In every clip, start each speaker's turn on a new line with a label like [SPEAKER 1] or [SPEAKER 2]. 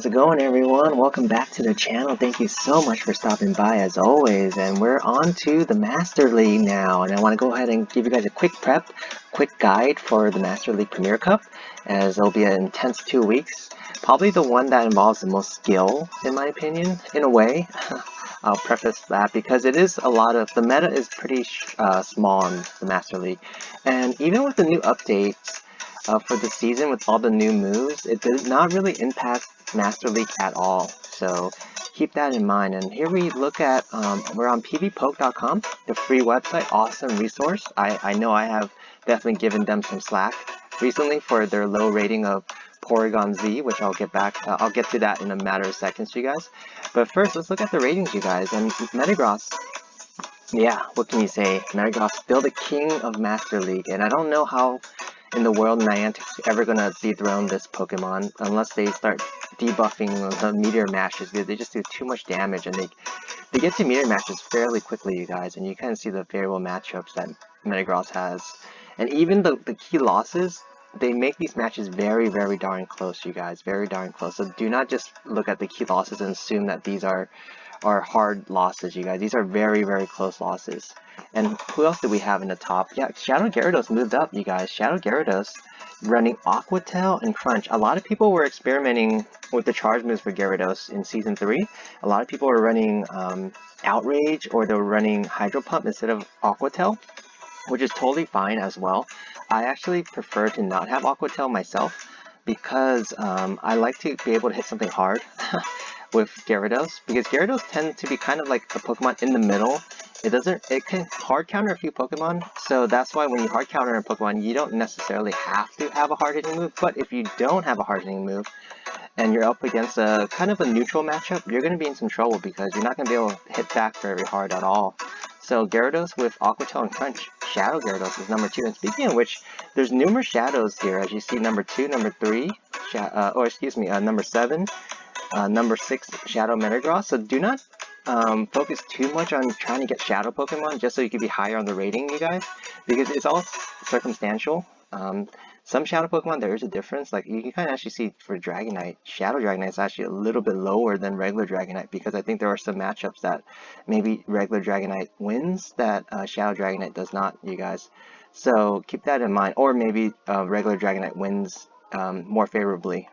[SPEAKER 1] How's it going, everyone? Welcome back to the channel. Thank you so much for stopping by as always. And we're on to the Master League now. And I want to go ahead and give you guys a quick guide for the Master League Premier Cup, as it'll be an intense 2 weeks. Probably the one that involves the most skill, in my opinion, in a way. I'll preface that because it is a lot of, the meta is pretty small in the Master League. And even with the new updates, for the season with all the new moves, it did not really impact Master League at all. So keep that in mind. And here we look at, we're on pvpoke.com, the free website, awesome resource. I know I have definitely given them some slack recently for their low rating of Porygon-Z, which I'll get to that in a matter of seconds, you guys. But first, let's look at the ratings, you guys. And Metagross, yeah, what can you say? Metagross still the king of Master League, and I don't know how in the world Niantic's ever gonna dethrone this Pokemon unless they start debuffing the Meteor Mashes, because they just do too much damage, and they get to Meteor Mashes fairly quickly, you guys, and you kind of see the favorable matchups that Metagross has. And even the key losses, they make these matches very, very darn close, you guys, very darn close. So do not just look at the key losses and assume that these are hard losses, you guys. These are very, very close losses. And who else do we have in the top? Yeah, Shadow Gyarados moved up, you guys. Shadow Gyarados running Aqua Tail and Crunch. A lot of people were experimenting with the charge moves for Gyarados in Season 3. A lot of people were running Outrage, or they were running Hydro Pump instead of Aqua Tail, which is totally fine as well. I actually prefer to not have Aqua Tail myself because I like to be able to hit something hard with Gyarados, because Gyarados tend to be kind of like a Pokemon in the middle. It can hard counter a few Pokemon, so that's why when you hard counter a Pokemon, you don't necessarily have to have a hard hitting move. But if you don't have a hard hitting move and you're up against a kind of a neutral matchup, you're going to be in some trouble because you're not going to be able to hit back very hard at all. So Gyarados with Aqua Tail and Crunch, Shadow Gyarados is number 2. And speaking of which, there's numerous Shadows here, as you see, number 2, number 3, number 7, number 6, Shadow Metagross. So do not focus too much on trying to get Shadow Pokemon just so you can be higher on the rating, you guys, because it's all circumstantial. Some Shadow Pokemon, there is a difference. Like, you can kind of actually see for Dragonite, Shadow Dragonite is actually a little bit lower than regular Dragonite, because I think there are some matchups that maybe regular Dragonite wins that Shadow Dragonite does not, you guys. So keep that in mind. Or maybe regular Dragonite wins more favorably.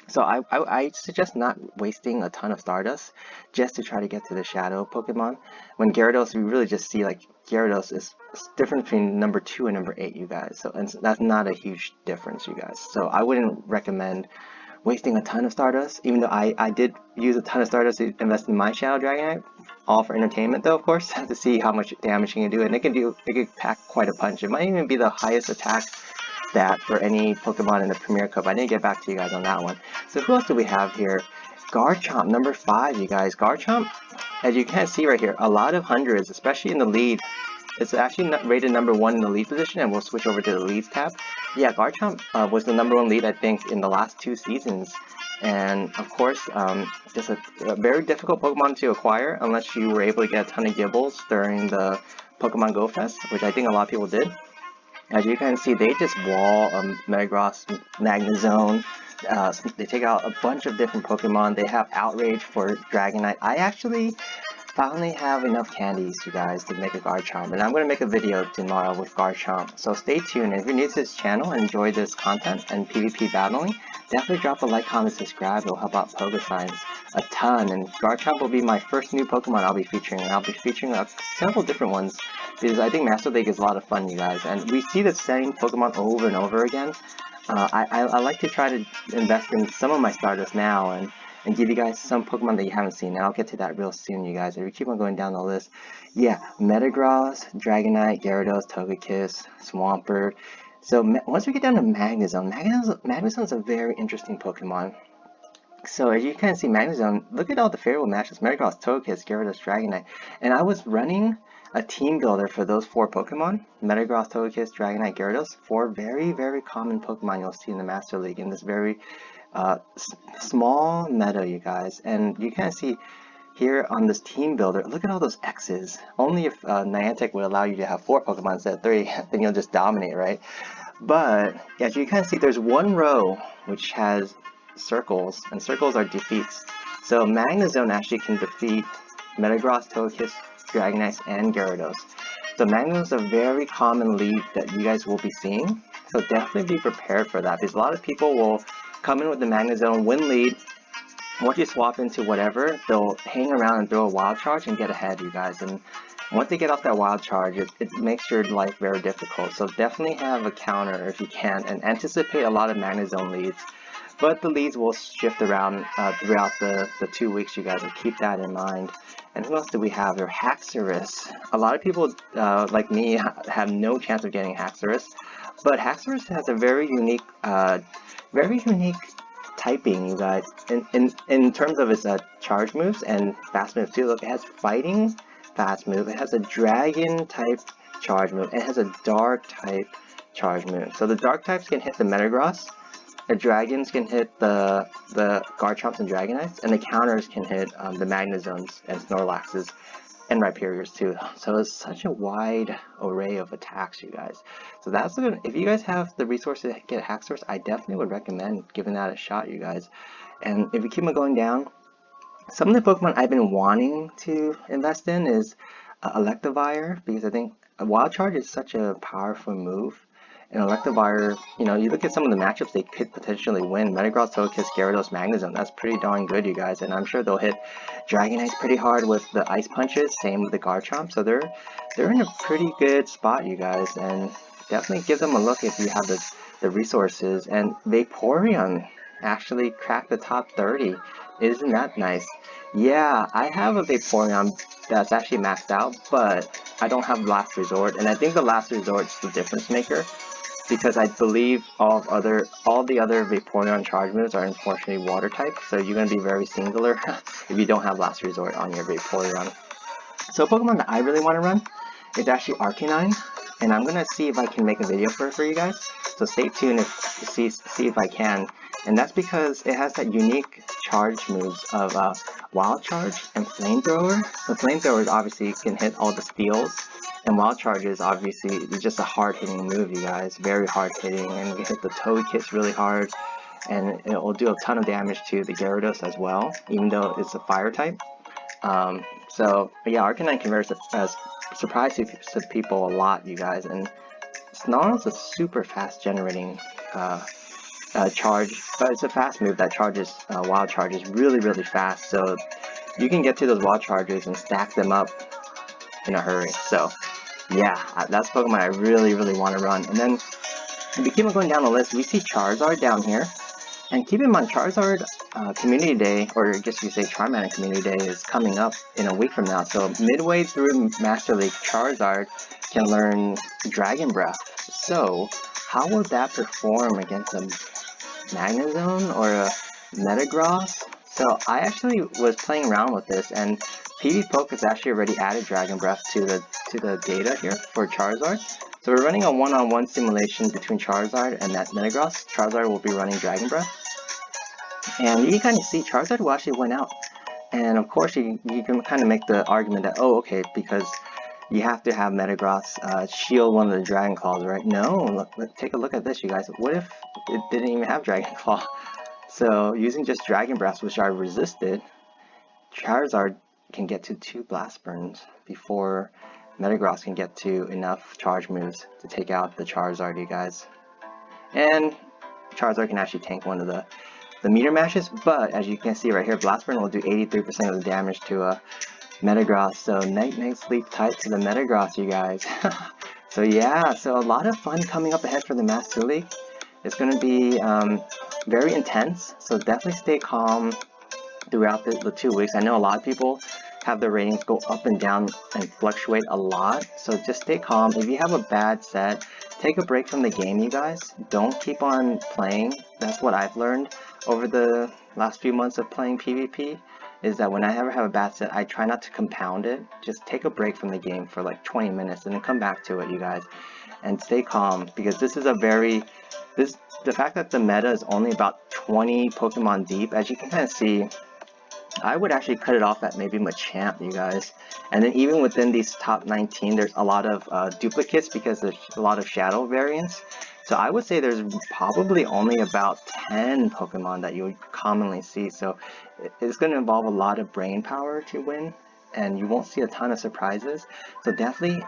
[SPEAKER 1] So I suggest not wasting a ton of Stardust just to try to get to the Shadow Pokemon. When Gyarados, we really just see like Gyarados is different between number 2 and number 8, you guys. So and that's not a huge difference, you guys. So I wouldn't recommend wasting a ton of Stardust, even though I did use a ton of Stardust to invest in my Shadow Dragonite, all for entertainment though, of course, to see how much damage it can do, and it can pack quite a punch. It might even be the highest attack stat for any Pokemon in the Premier Cup. I didn't get back to you guys on that one. So who else do we have here? Garchomp, number 5, you guys. Garchomp, as you can see right here, a lot of hundreds, especially in the lead. It's actually rated number 1 in the lead position, and we'll switch over to the leads tab. Yeah, Garchomp was the number 1 lead, I think, in the last 2 seasons. And of course, it's a very difficult Pokemon to acquire unless you were able to get a ton of Gibbles during the Pokemon Go Fest, which I think a lot of people did. As you can see, they just wall Metagross, Magnezone. They take out a bunch of different Pokemon. They have Outrage for Dragonite. I actually finally have enough candies, you guys, to make a Garchomp, and I'm going to make a video tomorrow with Garchomp. So stay tuned. And if you're new to this channel and enjoy this content and PvP battling, definitely drop a like, comment, subscribe. It'll help out Pogo Science a ton. And Garchomp will be my first new Pokemon I'll be featuring, and I'll be featuring several different ones, because I think Master League is a lot of fun, you guys, and we see the same Pokemon over and over again. I like to try to invest in some of my Stardust now and give you guys some Pokemon that you haven't seen, and I'll get to that real soon, you guys. If we keep on going down the list, yeah, Metagross, Dragonite, Gyarados, Togekiss, Swampert. So once we get down to Magnezone, Magnezone is a very interesting Pokemon. So as you can see, Magnezone, look at all the favorable matches: Metagross, Togekiss, Gyarados, Dragonite, and I was running a team builder for those 4 Pokemon: Metagross, Togekiss, Dragonite, Gyarados. 4 very, very common Pokemon you'll see in the Master League in this very small meta, you guys. And you can see here on this team builder, look at all those X's. Only if Niantic would allow you to have 4 Pokemon instead of 3, then you'll just dominate, right? But as you can see, there's one row which has circles, and circles are defeats. So Magnezone actually can defeat Metagross, Togekiss, Dragonite, and Gyarados. So Magnezone is a very common lead that you guys will be seeing. So definitely be prepared for that, because a lot of people will come in with the Magnezone, win lead. Once you swap into whatever, they'll hang around and throw a wild charge and get ahead, you guys. And once they get off that wild charge, it makes your life very difficult. So definitely have a counter if you can, and anticipate a lot of Magnezone leads. But the leads will shift around throughout the 2 weeks, you guys, and keep that in mind. And who else do we have here? Haxorus. A lot of people, like me, have no chance of getting Haxorus. But Haxorus has a very unique typing, you guys, in terms of its charge moves and fast moves too. Look, it has fighting fast move, it has a dragon type charge move, and it has a dark type charge move. So the dark types can hit the Metagross, the dragons can hit the Garchomps and Dragonites, and the counters can hit the Magnezones and Snorlaxes and Rhyperiors too. So it's such a wide array of attacks, you guys. So that's good. If you guys have the resources to get Haxorus, I definitely would recommend giving that a shot, you guys. And if you keep on going down, some of the Pokemon I've been wanting to invest in is Electivire, because I think a Wild Charge is such a powerful move. And Electivire, you know, you look at some of the matchups they could potentially win. Metagross, Togekiss, Gyarados, Magnezone. That's pretty darn good, you guys. And I'm sure they'll hit Dragonites pretty hard with the Ice Punches. Same with the Garchomp. So they're in a pretty good spot, you guys. And definitely give them a look if you have the resources. And Vaporeon actually cracked the top 30. Isn't that nice? Yeah, I have a Vaporeon that's actually maxed out, but I don't have Last Resort. And I think the Last Resort is the difference maker, because I believe all the other Vaporeon charge moves are unfortunately water type, so you're going to be very singular if you don't have Last Resort on your Vaporeon. So a Pokemon that I really want to run is actually Arcanine, and I'm going to see if I can make a video for you guys, so stay tuned to see if I can. And that's because it has that unique charge moves of Wild Charge and Flamethrower. The Flamethrowers obviously can hit all the steals, and Wild Charge is obviously just a hard-hitting move, you guys. Very hard-hitting, and you can hit the Togekiss really hard, and it will do a ton of damage to the Gyarados as well, even though it's a fire type. So yeah, Arcanine can surprise people a lot, you guys. And Snarl's a super fast generating charge, but it's a fast move that charges wild charges really fast, so you can get to those wild charges and stack them up in a hurry. So yeah, that's Pokemon I really want to run. And then if we keep on going down the list, we see Charizard down here, and keep in mind Charizard Community Day, or just you say Charmander Community Day, is coming up in a week from now. So midway through Master League, Charizard can learn Dragon Breath. So how will that perform against a Magnezone or a Metagross? So I actually was playing around with this, and PvPoke has actually already added Dragon Breath to the data here for Charizard. So we're running a one-on-one simulation between Charizard and that Metagross. Charizard will be running Dragon Breath, and you can kind of see Charizard will actually win out. And of course you can kind of make the argument that, oh, okay, because you have to have Metagross shield one of the Dragon Claws, right? No, take a look at this, you guys. What if it didn't even have Dragon Claw? So using just Dragon Breath, which I resisted, Charizard can get to 2 Blast Burns before Metagross can get to enough charge moves to take out the Charizard, you guys. And Charizard can actually tank one of the meter mashes, but as you can see right here, Blast Burn will do 83% of the damage to a Metagross. So night sleep tight to the Metagross, you guys. So yeah, so a lot of fun coming up ahead for the Master League. It's going to be very intense, so definitely stay calm throughout the 2 weeks. I know a lot of people have their ratings go up and down and fluctuate a lot, so just stay calm. If you have a bad set, take a break from the game, you guys. Don't keep on playing. That's what I've learned over the last few months of playing PvP, is that when I ever have a bad set, I try not to compound it. Just take a break from the game for like 20 minutes and then come back to it, you guys. And stay calm, because this is the fact that the meta is only about 20 Pokemon deep, as you can kind of see, I would actually cut it off at maybe Machamp, you guys. And then even within these top 19, there's a lot of duplicates, because there's a lot of shadow variants. So I would say there's probably only about 10 Pokemon that you would commonly see. So it's going to involve a lot of brain power to win, and you won't see a ton of surprises. So definitely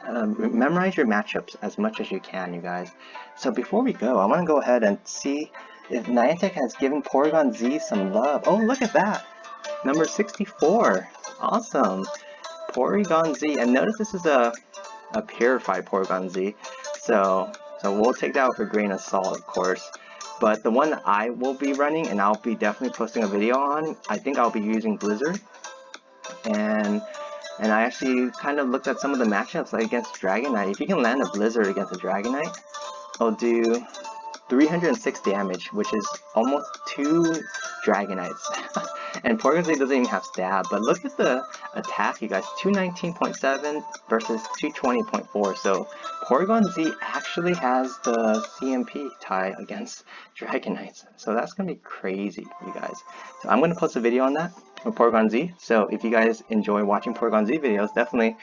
[SPEAKER 1] memorize your matchups as much as you can, you guys. So before we go, I want to go ahead and see if Niantic has given Porygon-Z some love. Oh, look at that! Number 64. Awesome. Porygon-Z. And notice this is a purified Porygon-Z. So we'll take that with a grain of salt, of course. But the one that I will be running, and I'll be definitely posting a video on, I think I'll be using Blizzard. And I actually kind of looked at some of the matchups, like against Dragonite. If you can land a Blizzard against a Dragonite, it'll do 306 damage, which is almost 2 Dragonites. And Porygon-Z doesn't even have stab, but look at the attack, you guys. 219.7 versus 220.4. So Porygon-Z actually has the CMP tie against Dragonites. So that's going to be crazy, you guys. So I'm going to post a video on that with Porygon-Z. So if you guys enjoy watching Porygon-Z videos, definitely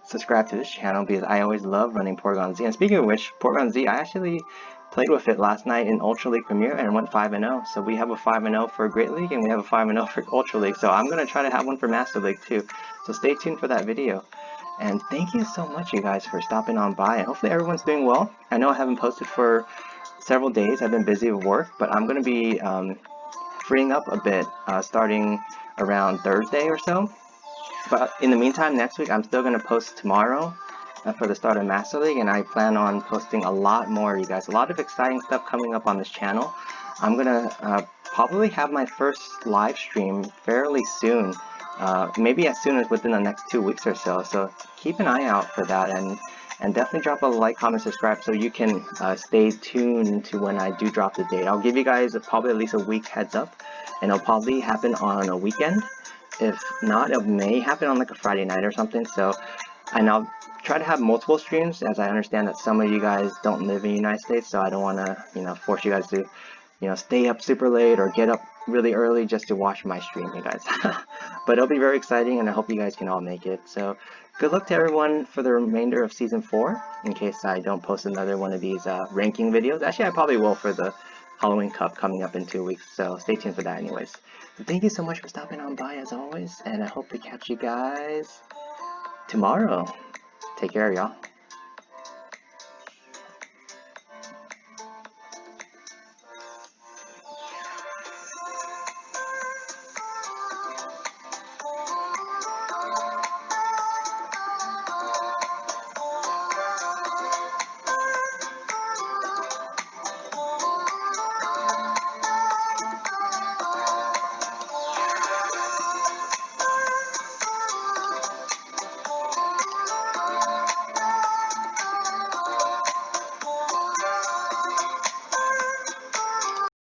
[SPEAKER 1] subscribe to this channel because I always love running Porygon-Z. And speaking of which, Porygon-Z, I actually played with it last night in Ultra League Premier and went 5-0. So we have a 5-0 for Great League and we have a 5-0 for Ultra League. So I'm going to try to have one for Master League too. So stay tuned for that video. And thank you so much, you guys, for stopping on by. And hopefully everyone's doing well. I know I haven't posted for several days. I've been busy with work, but I'm going to be freeing up a bit starting around Thursday or so. But in the meantime, next week I'm still going to post tomorrow for the start of Master League, and I plan on posting a lot more, you guys. A lot of exciting stuff coming up on this channel. I'm going to probably have my first live stream fairly soon, maybe as soon as within the next 2 weeks or so. So keep an eye out for that, and definitely drop a like, comment, subscribe so you can stay tuned to when I do drop the date. I'll give you guys probably at least a week heads up, and it'll probably happen on a weekend. If not, it may happen on like a Friday night or something. So, and I'll try to have multiple streams, as I understand that some of you guys don't live in the United States, so I don't want to, force you guys to, stay up super late or get up really early just to watch my stream, you guys. But it'll be very exciting, and I hope you guys can all make it. So, good luck to everyone for the remainder of Season 4, in case I don't post another one of these ranking videos. Actually, I probably will for the Halloween Cup coming up in 2 weeks, so stay tuned for that anyways. So thank you so much for stopping on by as always, and I hope to catch you guys tomorrow. Take care, y'all.